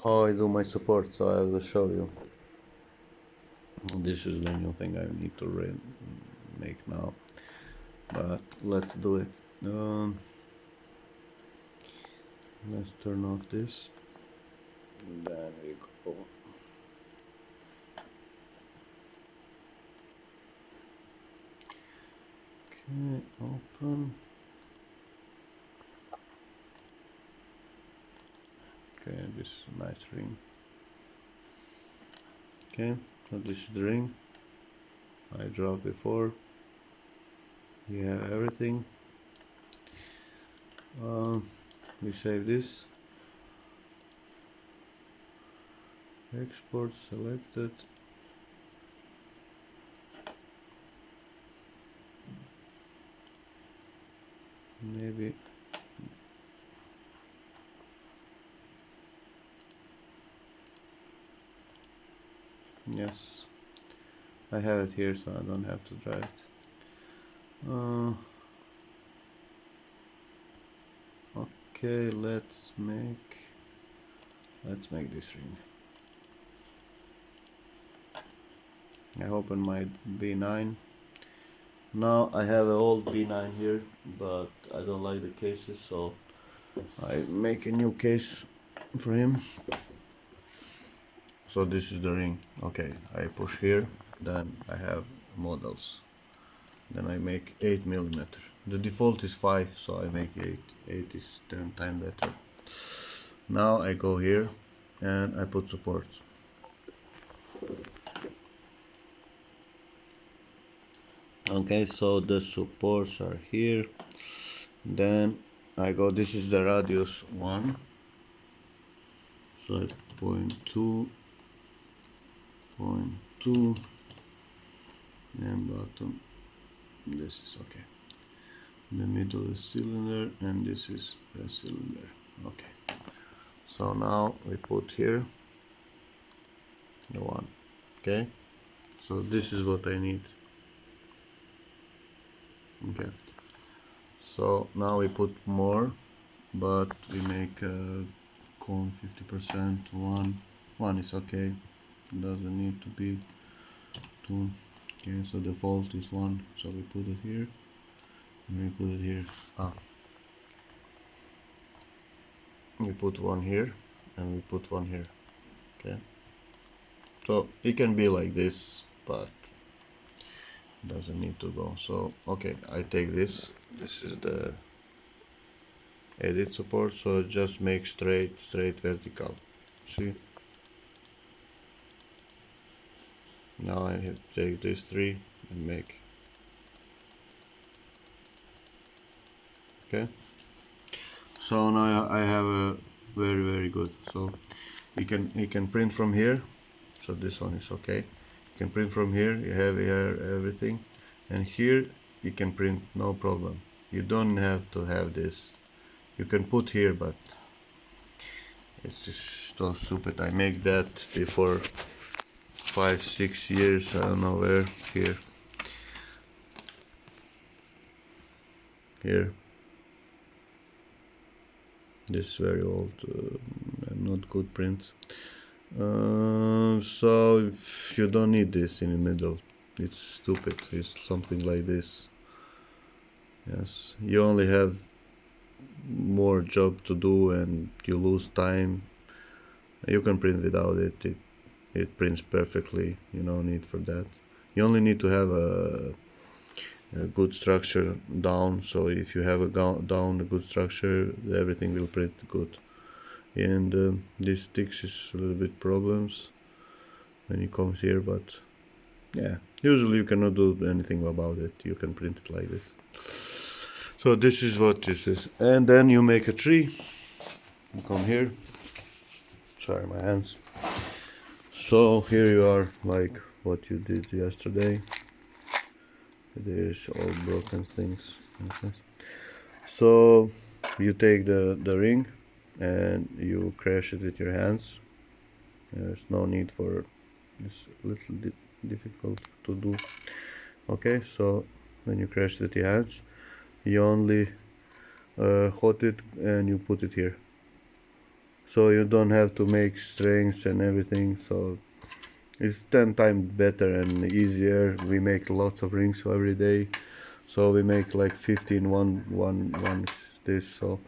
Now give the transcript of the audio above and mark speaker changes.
Speaker 1: how I do my support, so I will show you. This is the new thing I need to make now, but let's do it. Let's turn off this. Then we go. Okay, open. Okay, this is a nice ring. Okay, so this is the ring I drew before. You have everything. We save this. Export selected. Maybe. Yes, I have it here, so I don't have to draw it. Okay, let's make this ring. I open my B9. Now I have an old B9 here, but I don't like the cases, so I make a new case for him. So this is the ring. Okay, I push here, then I have models. Then I make 8mm. The default is 5, so I make 8. 8 is 10 times better. Now I go here and I put supports. Okay, so the supports are here. Then I go, this is the radius 1. So I point 2, and bottom. This is okay. The middle is cylinder, and this is a cylinder. Okay. So now we put here the one. Okay. So this is what I need. Okay. So now we put more, but we make a cone 50%. One is okay. Doesn't need to be 2. Okay, so default is 1. So we put it here. And we put it here. We put one here, and we put one here. Okay. So it can be like this, but doesn't need to go. So okay, I take this. This is the edit support. So just make straight vertical. See. Now I have to take these 3 and make. Okay. So now I have a very good. So you can print from here. So this one is okay. You can print from here. You have here everything, and here you can print, no problem. You don't have to have this. You can put here, but it's just so stupid. I make that before 5-6 years. I don't know where. Here. This is very old and not good prints. So if you don't need this in the middle, it's stupid. It's something like this. Yes, you only have more job to do and you lose time. You can print without it. It prints perfectly. You no need for that. You only need to have a good structure down. So if you have a good structure, everything will print good. And this sticks is a little bit problems when it comes here, but yeah, usually you cannot do anything about it. You can print it like this. So this is what this is, and then you make a tree. You come here. Sorry, my hands. So here you are, like what you did yesterday. There's all broken things. So you take the ring and you crash it with your hands. There's no need for this, little difficult to do. Okay, so when you crash it with your hands, you only hold it and you put it here. so you don't have to make strings and everything, so it's 10 times better and easier. We make lots of rings every day, so we make like 15 one this, so